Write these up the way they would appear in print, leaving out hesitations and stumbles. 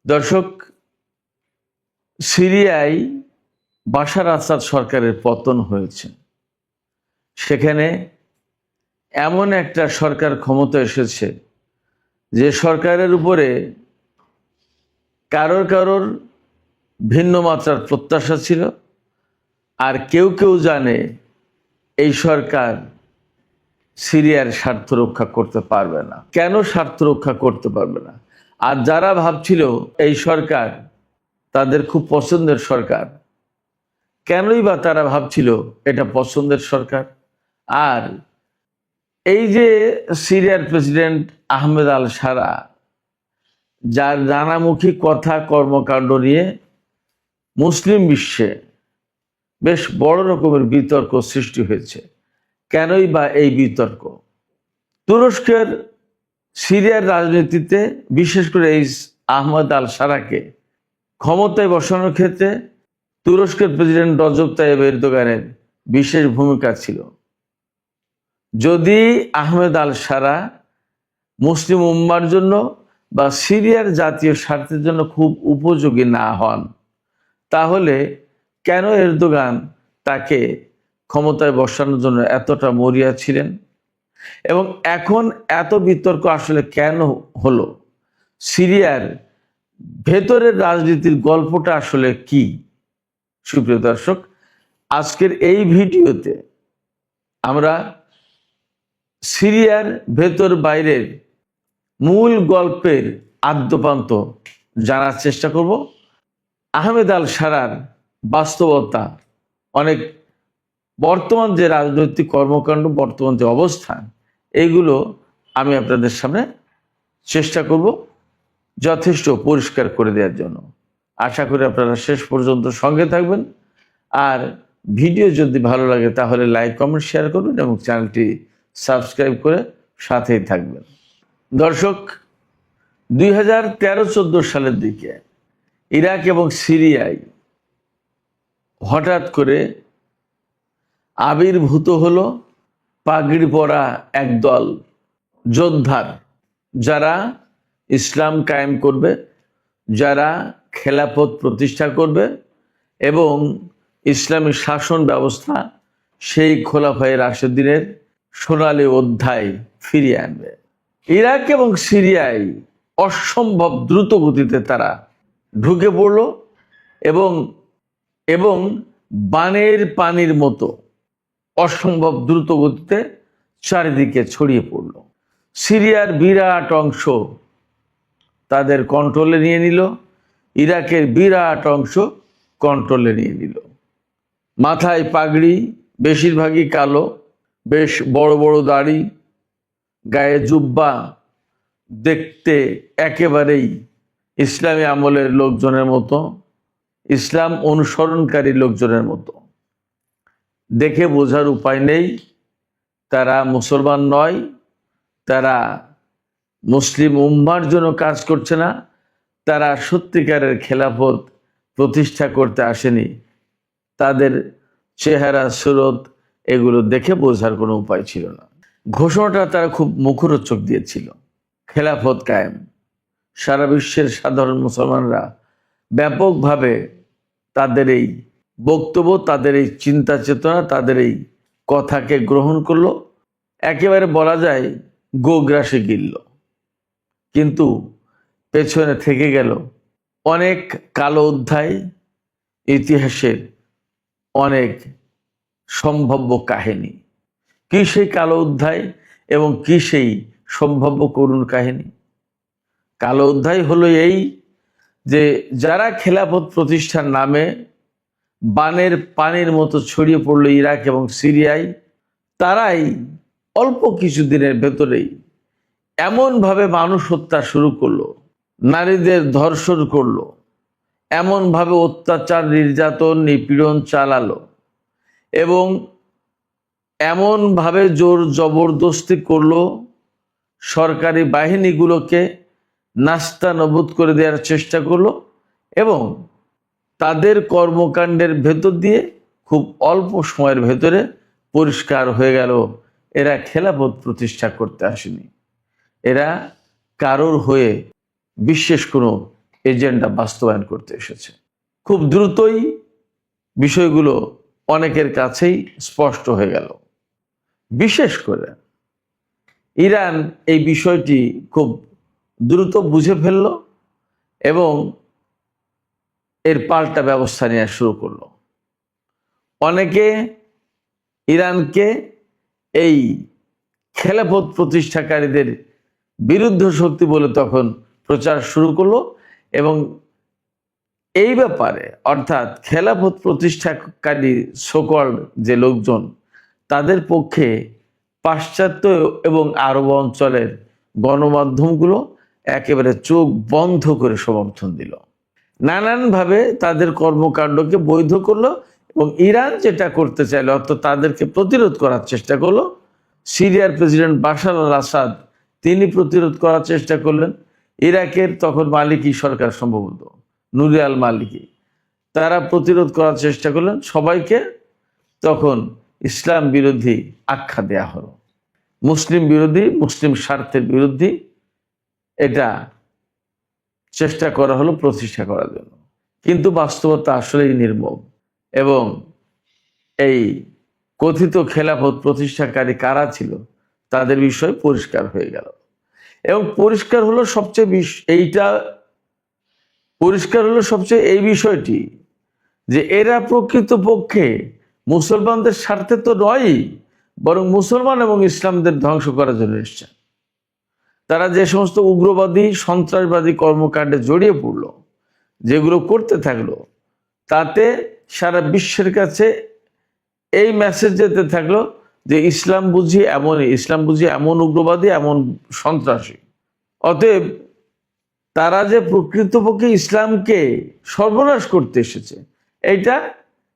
দর্শক, সিরিয়ায় বাশার আসাদ সরকারের পতন হয়েছে। সেখানে এমন একটা সরকার ক্ষমতা এসেছে যে সরকারের উপরে কারোর ভিন্ন মাত্রার প্রত্যাশা ছিল, আর কেউ কেউ জানে এই সরকার সিরিয়ার স্বার্থ রক্ষা করতে পারবে না। কেন স্বার্থ রক্ষা করতে পারবে না? আর যারা ভাবছিল এই সরকার তাদের খুব পছন্দের সরকার, কেনই বা তারা ভাবছিল এটা পছন্দের সরকার? আর এই যে সিরিয়ার প্রেসিডেন্ট আহমেদ আল সারা, যার নানামুখী কথা কর্মকাণ্ড নিয়ে মুসলিম বিশ্বে বেশ বড় রকমের বিতর্ক সৃষ্টি হয়েছে। কেনই বা এই বিতর্ক? তুরস্কের সিরিয়ার রাজনীতিতে, বিশেষ করে এই আহমেদ আল সারাকে ক্ষমতায় বসানোর ক্ষেত্রে তুরস্কের প্রেসিডেন্ট রজব তাইয়েব এরদোগানের বিশেষ ভূমিকা ছিল। যদি আহমেদ আল সারা মুসলিম উম্মার জন্য বা সিরিয়ার জাতীয় স্বার্থের জন্য খুব উপযোগী না হন, তাহলে কেন এরদোগান তাকে ক্ষমতায় বসানোর জন্য এতটা মরিয়া ছিলেন? এবং এখন এত বিতর্ক আসলে কেন হলো? সিরিয়ার ভেতরের রাজনীতির গল্পটা আসলে কি? সুপ্রিয় দর্শক, আজকের এই ভিডিওতে আমরা সিরিয়ার ভেতর বাইরের মূল গল্পের আদ্যপান্ত জানার চেষ্টা করব। আহমেদ আল সারার বাস্তবতা, অনেক বর্তমান যে রাজনৈতিক কর্মকাণ্ড, বর্তমান যে অবস্থান, এইগুলো আমি আপনাদের সামনে চেষ্টা করব যথেষ্ট পরিষ্কার করে দেওয়ার জন্য। আশা করি আপনারা শেষ পর্যন্ত সঙ্গে থাকবেন। আর ভিডিও যদি ভালো লাগে তাহলে লাইক, কমেন্ট, শেয়ার করবেন এবং চ্যানেলটি সাবস্ক্রাইব করে সাথেই থাকবেন। দর্শক, 2013-14 সালের দিকে ইরাক এবং সিরিয়ায় হঠাৎ করে আবির্ভূত হলো পাগড়ি পরা একদল যোদ্ধার, যারা ইসলাম কায়েম করবে, যারা খেলাফত প্রতিষ্ঠা করবে এবং ইসলামী শাসন ব্যবস্থা সেই খোলাফায়ে রাশেদিনের সোনালী অধ্যায় ফিরিয়ে আনবে। ইরাক এবং সিরিয়ায় অসম্ভব দ্রুত গতিতে তারা ঢুকে পড়ল এবং বানের পানির মতো অসম্ভব দ্রুত গতিতে চারিদিকে ছড়িয়ে পড়ল। সিরিয়ার বিরাট অংশ তাদের কন্ট্রোলে নিয়ে নিল, ইরাকের বিরাট অংশ কন্ট্রোলে নিয়ে নিল। মাথায় পাগড়ি, বেশিরভাগই কালো, বেশ বড় বড় দাড়ি, গায়ে জুব্বা, দেখতে একেবারেই ইসলামী আমলের লোকজনের মতো, ইসলাম অনুসরণকারী লোকজনের মতো। দেখে বোঝার উপায় নেই তারা মুসলমান নয়, তারা মুসলিম উম্মার জন্য কাজ করছে না, তারা সত্যিকারের খেলাফত প্রতিষ্ঠা করতে আসেনি। তাদের চেহারা, সুরত, এগুলো দেখে বোঝার কোনো উপায় ছিল না। ঘোষণাটা তারা খুব মুখরোচক দিয়েছিল, খেলাফত কায়েম। সারা বিশ্বের সাধারণ মুসলমানরা ব্যাপকভাবে তাদের এই বক্তব্য, তাদের এই চিন্তা চেতনা, তাদের এই কথাকে গ্রহণ করলো, একেবারে বলা যায় গোগ্রাসে গিলল। কিন্তু পেছনে থেকে গেল অনেক কালো অধ্যায়, ইতিহাসের অনেক সম্ভাব্য কাহিনী। কি সেই কালো অধ্যায় এবং কি সেই সম্ভাব্য করুণ কাহিনী? কালো অধ্যায় হলো এই যে যারা খেলাফত প্রতিষ্ঠার নামে বানের পানির মতো ছড়িয়ে পড়লো ইরাক এবং সিরিয়ায়, তারাই অল্প কিছুদিনের ভেতরেই এমনভাবে মানুষ হত্যা শুরু করলো, নারীদের ধর্ষণ করলো, এমনভাবে অত্যাচার, নির্যাতন, নিপীড়ন চালালো এবং এমনভাবে জোর জবরদস্তি করলো, সরকারি বাহিনীগুলোকে নাস্তানাবুদ করে দেওয়ার চেষ্টা করলো এবং তাদের কর্মকাণ্ডের ভেতর দিয়ে খুব অল্প সময়ের ভেতরে পরিষ্কার হয়ে গেল এরা খেলাফত প্রতিষ্ঠা করতে আসেনি। এরা কারোর হয়ে বিশেষ কোনো এজেন্ডা বাস্তবায়ন করতে এসেছে। খুব দ্রুতই বিষয়গুলো অনেকের কাছেই স্পষ্ট হয়ে গেল। বিশেষ করে ইরান এই বিষয়টি খুব দ্রুত বুঝে ফেলল এবং এর পাল্টা ব্যবস্থা নেওয়া শুরু করলো। অনেকে ইরানকে এই খেলাফত প্রতিষ্ঠাকারীদের বিরুদ্ধ শক্তি বলে তখন প্রচার শুরু করলো এবং এই ব্যাপারে অর্থাৎ খেলাফত প্রতিষ্ঠাকারী সকল যে লোকজন তাদের পক্ষে পাশ্চাত্য এবং আরব অঞ্চলের গণমাধ্যমগুলো একেবারে চোখ বন্ধ করে সমর্থন দিল, নানানভাবে তাদের কর্মকাণ্ডকে বৈধ করলো এবং ইরান যেটা করতে চাইলো অর্থাৎ তাদেরকে প্রতিরোধ করার চেষ্টা করলো। সিরিয়ার প্রেসিডেন্ট বাশার আল আসাদ তিনি প্রতিরোধ করার চেষ্টা করলেন। ইরাকের তখন মালিকি সরকার সম্ভবত নুরি আল মালিকি, তারা প্রতিরোধ করার চেষ্টা করলেন। সবাইকে তখন ইসলাম বিরোধী আখ্যা দেয়া হলো, মুসলিম বিরোধী, মুসলিম স্বার্থের বিরোধী এটা চেষ্টা করা হলো প্রতিষ্ঠা করার জন্য। কিন্তু বাস্তবতা আসলেই নির্মম এবং এই কথিত খেলাফত প্রতিষ্ঠাকারী কারা ছিল তাদের বিষয় পরিষ্কার হয়ে গেল এবং পরিষ্কার হলো সবচেয়ে এই বিষয়টি যে এরা প্রকৃতপক্ষে মুসলমানদের স্বার্থে তো নয়ই, বরং মুসলমান এবং ইসলামদের ধ্বংস করার জন্য এসছে। তারা যে সমস্ত উগ্রবাদী সন্ত্রাসবাদী কর্মকাণ্ডে জড়িয়ে পড়লো, যেগুলো করতে থাকলো, তাতে সারা বিশ্বের কাছে এই মেসেজ যেতে থাকলো যে ইসলাম বুঝি এমনই, ইসলাম বুঝি এমন উগ্রবাদী, এমন সন্ত্রাসী। অতএব তারা যে প্রকৃতপক্ষে ইসলামকে সর্বনাশ করতে এসেছে এইটা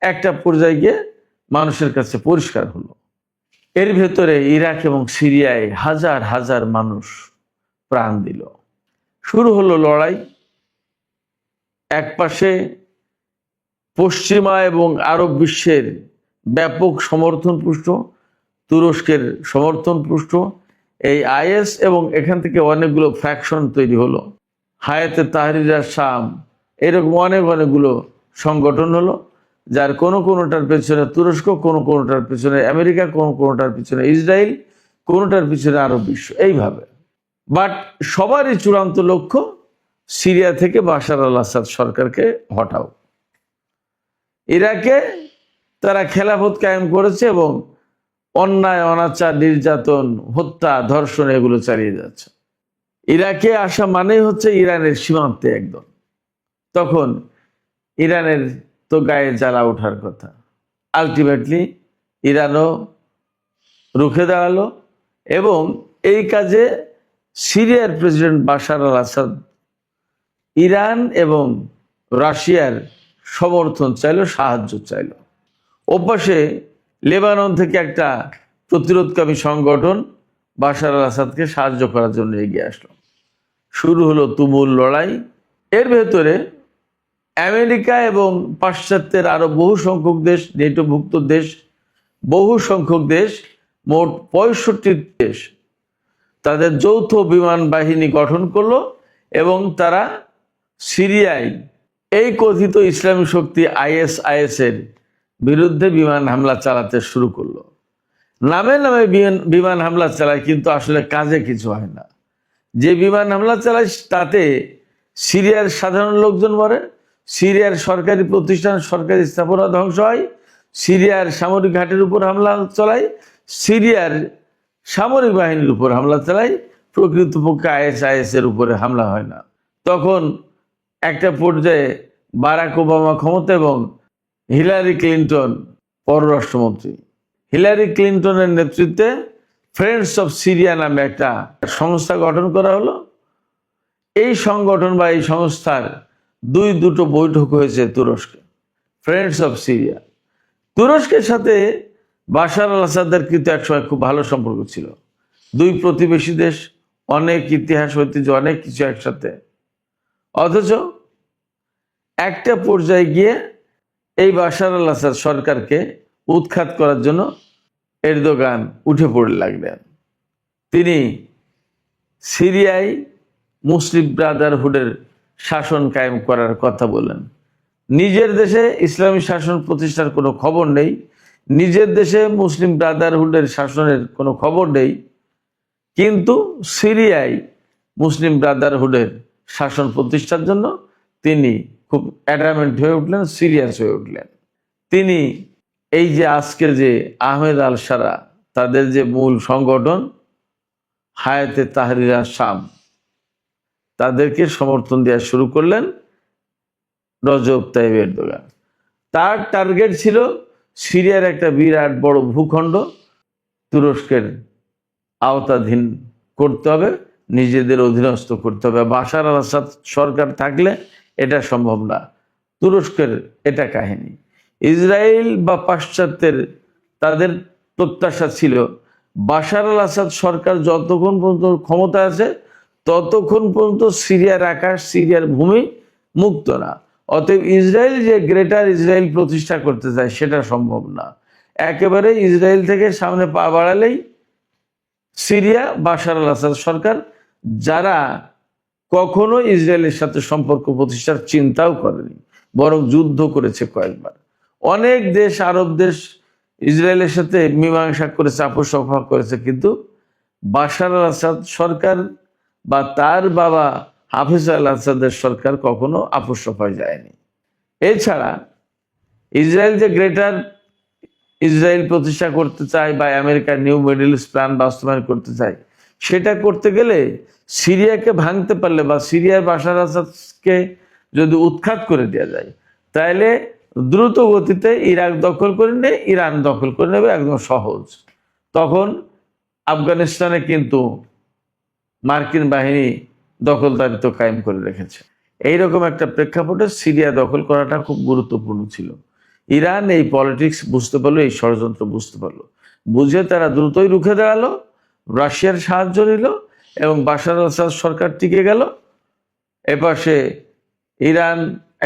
একটা পর্যায়ে গিয়ে মানুষের কাছে পরিষ্কার হলো। এর ভেতরে ইরাক এবং সিরিয়ায় হাজার হাজার মানুষ প্রাণ দিল। শুরু হলো লড়াই। একপাশে পশ্চিমা এবং আরব বিশ্বের ব্যাপক সমর্থন পুষ্ট, তুরস্কের সমর্থন পুষ্ট এই আইএস এবং এখান থেকে অনেকগুলো ফ্যাকশন তৈরি হলো। হায়াতে তাহরির শাম এরকম অনেকগুলো সংগঠন হলো, যার কোনোটার পেছনে তুরস্ক, কোনোটার পেছনে আমেরিকা, কোনোটার পেছনে ইসরায়েল, কোনোটার পিছনে আরব বিশ্ব, এইভাবে। বাট সবারই চূড়ান্ত লক্ষ্য সিরিয়া থেকে বাশার আল আসাদ সরকারকে হটাও। ইরাকে তারা খেলাফত কায়েম করেছে এবং অন্যায়, অনাচার, নির্যাতন, হত্যা, ধর্ষণ এগুলো চালিয়ে যাচ্ছে। ইরাকে আসা মানেই হচ্ছে ইরানের সীমান্তে একদম। তখন ইরানের তো গায়ে জ্বালা ওঠার কথা। আলটিমেটলি ইরানও রুখে দাঁড়ালো এবং এই কাজে সিরিয়ার প্রেসিডেন্ট বাশার আল আসাদ ইরান এবং রাশিয়ার সমর্থন চাইল, সাহায্য চাইল। ওপাশে লেবানন থেকে একটা প্রতিরোধকামী সংগঠন বাশার আল আসাদকে সাহায্য করার জন্য এগিয়ে আসলো। শুরু হলো তুমুল লড়াই। এর ভেতরে আমেরিকা এবং পাশ্চাত্যের আরো বহু সংখ্যক দেশ, নেটোভুক্ত দেশ, বহু সংখ্যক দেশ, মোট 65 দেশ তাদের যৌথ বিমান বাহিনী গঠন করলো এবং তারা সিরিয়ায় এই কথিত ইসলামী শক্তি আইএস এর বিরুদ্ধে বিমান হামলা চালাতে শুরু করলো। নামে নামে বিমান হামলা চালায়, কিন্তু আসলে কাজে কিছু হয় না। যে বিমান হামলা চালায় তাতে সিরিয়ার সাধারণ লোকজন মরে, সিরিয়ার সরকারি প্রতিষ্ঠান, সরকারি স্থাপনা ধ্বংস হয়, সিরিয়ার সামরিক ঘাটের উপর হামলা চালায়, সিরিয়ার সামরিক বাহিনীর উপর হামলা চালায়। প্রকৃতপক্ষে আইএস এর উপরে হামলা হয় না। তখন একটা পর্যায়ে বারাক ওবামা ক্ষমতা এবং হিলারি ক্লিন্টন পররাষ্ট্রমন্ত্রী, হিলারি ক্লিন্টনের নেতৃত্বে ফ্রেন্ডস অফ সিরিয়া নামে একটা সংস্থা গঠন করা হলো। এই সংগঠন বা এই সংস্থার দুটো বৈঠক হয়েছে তুরস্কে, ফ্রেন্ডস অফ সিরিয়া। তুরস্কের সাথে বাশার আল আসাদের কিন্তু একসময় খুব ভালো সম্পর্ক ছিল। দুই প্রতিবেশী দেশ, অনেক ইতিহাস, ঐতিহ্য, অনেক কিছু একসাথে। অথচ একটা পর্যায়ে গিয়ে এই বাশার আল আসাদ সরকারকে উৎখাত করার জন্য এরদোগান উঠে পড়ে লাগলেন। তিনি সিরিয়ায় মুসলিম ব্রাদারহুডের শাসন কায়েম করার কথা বলেন। নিজের দেশে ইসলামী শাসন প্রতিষ্ঠার কোনো খবর নেই, নিজের দেশে মুসলিম ব্রাদারহুডের শাসনের কোনো খবর নেই, কিন্তু সিরিয়ায় মুসলিম ব্রাদারহুডের শাসন প্রতিষ্ঠার জন্য তিনি খুব অ্যাডামেন্ট হয়ে উঠলেন, সিরিয়াস হয়ে উঠলেন। তিনি এই যে আজকের যে আহমেদ আল সারা, তাদের যে মূল সংগঠন হায়াতে তাহরিরা শাম, তাদেরকে সমর্থন দেওয়া শুরু করলেন রজব তাইয়িব এরদোগান। তার টার্গেট ছিল সিরিয়ার একটা বিরাট বড় ভূখণ্ড তুরস্কের আওতাধীন করতে হবে, নিজেদের অধীনস্থ করতে হবে। বাশার আল আসাদ সরকার থাকলে এটা সম্ভব না, তুরস্কের এটা কাহিনী। ইসরায়েল বা পাশ্চাত্যের তাদের প্রত্যাশা ছিল বাশার আল আসাদ সরকার যতক্ষণ পর্যন্ত ক্ষমতা আছে ততক্ষণ পর্যন্ত সিরিয়ার আকাশ, সিরিয়ার ভূমি মুক্ত না। অতএব ইসরায়েল যে গ্রেটার ইসরায়েল প্রতিষ্ঠা করতে চায় সেটা সম্ভব না। একেবারে ইসরায়েল থেকে সামনে পা বাড়ালেই সিরিয়া, বাশার আল আসাদ সরকার, যারা কখনো ইসরায়েলের সাথে সম্পর্ক প্রতিষ্ঠার চিন্তাও করেনি, বরং যুদ্ধ করেছে কয়েকবার। অনেক দেশ, আরব দেশ ইসরায়েলের সাথে মীমাংসা করেছে, আপোষ সফা করেছে, কিন্তু বাশার আল আসাদ সরকার বা তার বাবা হাফিজ আল আসাদের সরকার কখনো আপোষ সফায় যায়নি। এছাড়া ইসরায়েল যে গ্রেটার ইসরায়েল প্রতিষ্ঠা করতে চায় বা আমেরিকার নিউ মিডল ইস্ট প্ল্যান বাস্তবায়ন করতে চায়, সেটা করতে গেলে সিরিয়াকে ভাঙতে পারলে বা সিরিয়ার বাশার আসাদকে যদি উৎখাত করে দেওয়া যায়, তাহলে দ্রুত গতিতে ইরাক দখল করে নিয়ে ইরান দখল করে নেবে, একদম সহজ। তখন আফগানিস্তানে কিন্তু মার্কিন বাহিনী দখলদারিত্ব কায়েম করে রেখেছে। এইরকম একটা প্রেক্ষাপটে সিরিয়া দখল করাটা খুব গুরুত্বপূর্ণ ছিল। ইরান এই পলিটিক্স বুঝতে পারলো, এই ষড়যন্ত্র বুঝতে পারলো, বুঝে তারা দ্রুতই রুখে দাঁড়ালো, রাশিয়ার সাহায্য নিল এবং বাশার আল আসাদ সরকার টিকে গেল। এপাশে ইরান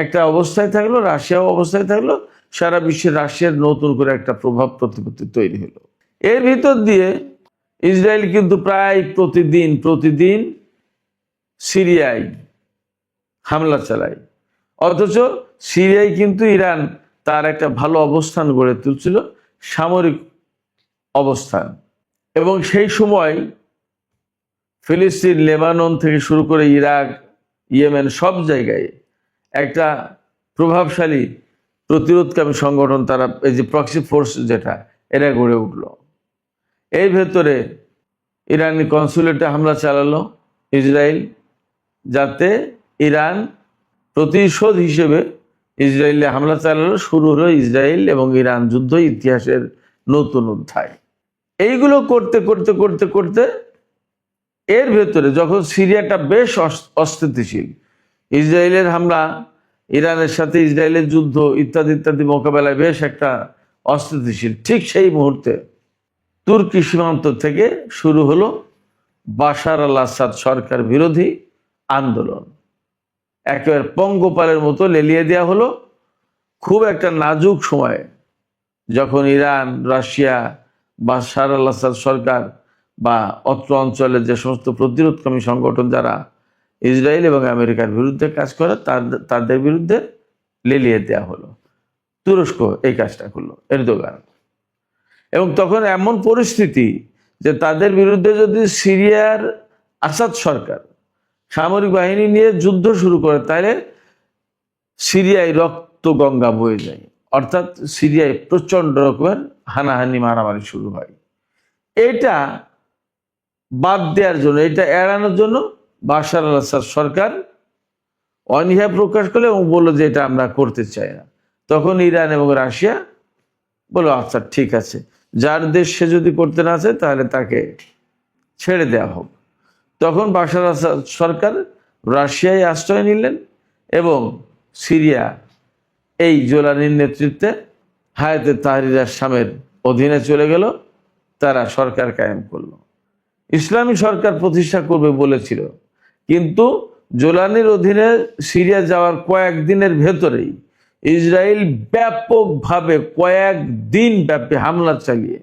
একটা অবস্থায় থাকলো, রাশিয়াও অবস্থায় থাকলো, সারা বিশ্বে রাশিয়ার নতুন করে একটা প্রভাব প্রতিপত্তি তৈরি হলো। এর ভিতর দিয়ে ইসরায়েল কিন্তু প্রায় প্রতিদিন সিরিয়ায় হামলা চালায়, অথচ সিরিয়ায় কিন্তু ইরান তার একটা ভালো অবস্থান গড়ে তুলছিল, সামরিক অবস্থান। এবং সেই সময় ফিলিস্তিন, লেবানন থেকে শুরু করে ইরাক, ইয়েমেন, সব জায়গায় একটা প্রভাবশালী প্রতিরোধকামী সংগঠন, তারা এই যে প্রক্সি ফোর্স যেটা, এরা গড়ে উঠল। এই ভেতরে ইরানি কনসুলেটে হামলা চালালো ইসরায়েল, যাতে ইরান প্রতিশোধ হিসেবে ইসরায়েলে হামলা চালালো। শুরু হলো ইসরায়েল এবং ইরান যুদ্ধ, ইতিহাসের নতুন অধ্যায়। এইগুলো করতে করতে করতে করতে এর ভেতরে যখন সিরিয়াটা বেশ অস্থিতিশীল, ইসরায়েলের হামলা, ইরানের সাথে ইসরায়েলের যুদ্ধ ইত্যাদি ইত্যাদি মোকাবেলায় বেশ একটা অস্থিতিশীল, ঠিক সেই মুহূর্তে তুর্কি সীমান্ত থেকে শুরু হলো বাশার আল আসাদ সরকার বিরোধী আন্দোলন। একেবারে পঙ্গপালের মতো লেলিয়ে দেওয়া হলো। খুব একটা নাজুক সময়ে যখন ইরান, রাশিয়া, বাশার আল আসাদ সরকার বা অত্র অঞ্চলের যে সমস্ত প্রতিরোধকামী সংগঠন যারা ইসরায়েল এবং আমেরিকার বিরুদ্ধে কাজ করে, তাদের বিরুদ্ধে লেলিয়ে দেওয়া হলো। তুরস্ক এই কাজটা করলো, এরদোগান। এবং তখন এমন পরিস্থিতি যে তাদের বিরুদ্ধে যদি সিরিয়ার আসাদ সরকার সামরিক বাহিনী নিয়ে যুদ্ধ শুরু করে, তাহলে সিরিয়ায় রক্ত গঙ্গা বয়ে যায়, অর্থাৎ সিরিয়ায় প্রচন্ড রকমের হানাহানি, মারামারি শুরু হয়। এটা বাদ দেওয়ার জন্য, এটা এড়ানোর জন্য বাশার আল আসাদ সরকার অনীহা প্রকাশ করলো এবং বললো যে এটা আমরা করতে চাই না। তখন ইরান এবং রাশিয়া বললো আচ্ছা ঠিক আছে, যার দেশ সে যদি করতে না চায় তাহলে তাকে ছেড়ে দেওয়া হোক। তখন বাশার আল আসাদ সরকার রাশিয়ায় আশ্রয় নিলেন এবং সিরিয়া এই জোলানির নেতৃত্বে হায়াতে তাহরিরা শামের অধীনে চলে গেল। তারা সরকার কায়েম করলো, ইসলামী সরকার প্রতিষ্ঠা করবে বলেছিল, কিন্তু জোলানির অধীনে সিরিয়া যাওয়ার কয়েকদিনের ভেতরেই ইসরায়েল ব্যাপকভাবে কয়েকদিন ব্যাপী হামলা চালিয়ে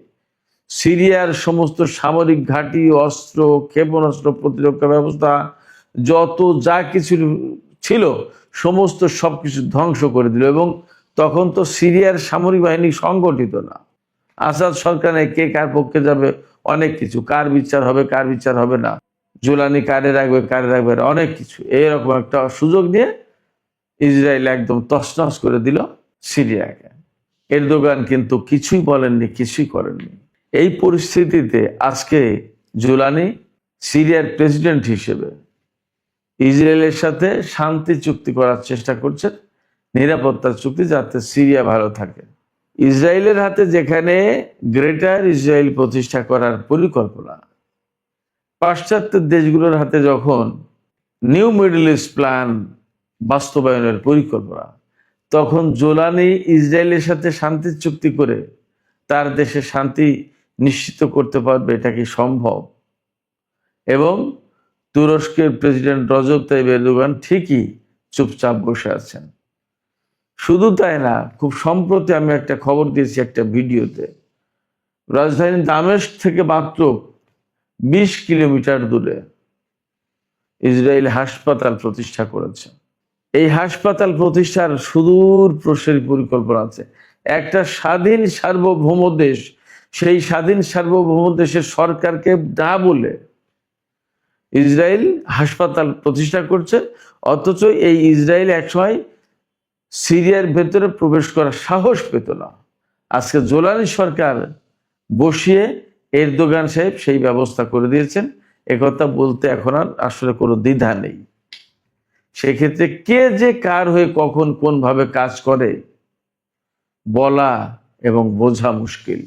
সিরিয়ার সমস্ত সামরিক ঘাঁটি, অস্ত্র, ক্ষেপণাস্ত্র, প্রতিরক্ষা ব্যবস্থা, যত যা কিছু ছিল সমস্ত সবকিছু ধ্বংস করে দিল। এবং তখন তো সিরিয়ার সামরিক বাহিনী সংগঠিত না। আসাদ সরকারে কে কার পক্ষে যাবে, অনেক কিছু, কার বিচার হবে কার বিচার হবে না, জুলানি কারে রাখবে অনেক কিছু, এইরকম একটা সুযোগ নিয়ে ইসরায়েল একদম তছনছ করে দিল সিরিয়াকে। এরদোগান কিন্তু কিছুই বলেননি, কিছুই করেননি। এই পরিস্থিতিতে আজকে জুলানি সিরিয়ার প্রেসিডেন্ট হিসেবে ইসরায়েলের সাথে শান্তি চুক্তি করার চেষ্টা করছেন, নিরাপত্তার চুক্তি, যাতে সিরিয়া ভালো থাকে। ইসরায়েলের হাতে যেখানে গ্রেটার ইসরায়েল প্রতিষ্ঠা করার পরিকল্পনা, পাশ্চাত্য দেশগুলোর হাতে যখন নিউ মিডল ইস্ট প্ল্যান বাস্তবায়নের পরিকল্পনা, তখন জোলানি ইসরায়েলের সাথে শান্তি চুক্তি করে তার দেশে শান্তি নিশ্চিত করতে পারবে, এটা কি সম্ভব? এবং তুরস্কের প্রেসিডেন্ট রজব তাইয়িপ এরদোগান ঠিকই চুপচাপ বসে আছেন। শুধু তাই না, খুব সম্প্রতি আমি একটা খবর দিয়েছি একটা ভিডিওতে, রাজধানী দামেস্ক থেকে মাত্র 20 কিলোমিটার দূরে ইসরায়েল হাসপাতাল প্রতিষ্ঠা করেছে। এই হাসপাতাল প্রতিষ্ঠার সুদূর প্রসারী পরিকল্পনা আছে। একটা স্বাধীন সার্বভৌম দেশ, সেই স্বাধীন সার্বভৌম দেশের সরকারকে না বলে ইসরায়েল হাসপাতাল প্রতিষ্ঠা করছে, অথচ এই ইসরায়েল একসময় সিরিয়ার ভেতরে প্রবেশ করার সাহস পেত না। আজকে জোলানি সরকার বসিয়ে এরদোগান সাহেব সেই ব্যবস্থা করে দিয়েছেন। একথা বলতে এখন আর আসলে কোনো দ্বিধা নেই। সেক্ষেত্রে কে যে কার হয়ে কখন কোনভাবে কাজ করে বলা এবং বোঝা মুশকিল।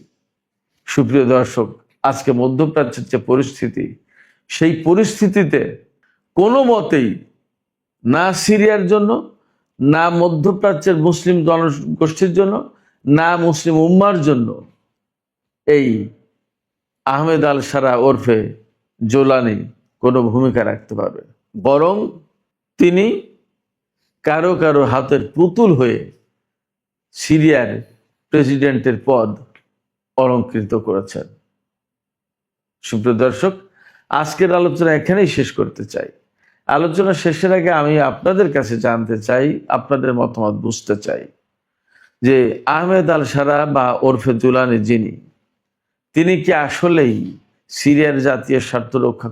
সুপ্রিয় দর্শক, আজকে মধ্যপ্রাচ্যের যে পরিস্থিতি, সেই পরিস্থিতিতে কোনো মতেই না সিরিয়ার জন্য, না মধ্যপ্রাচ্যের মুসলিম জনগোষ্ঠীর জন্য, না মুসলিম উম্মার জন্য এই আহমেদ আল সারা ওরফে জোলানি কোনো ভূমিকা রাখতে পারবে। বরং তিনি কারো কারো হাতের পুতুল হয়ে সিরিয়ার প্রেসিডেন্টের পদ অলঙ্কৃত করেছেন। সুপ্রিয় দর্শক, আজকের আলোচনা এখানেই শেষ করতে চাই। আলোচনা শেষের আগে আমি আপনাদের কাছে জানতে চাই, আপনাদের মতামত বুঝতে চাই যে আহমেদ আল সারা বা ওরফে জুলানি যিনি, তিনি কি আসলেই সিরিয়ার জাতীয় স্বার্থ রক্ষা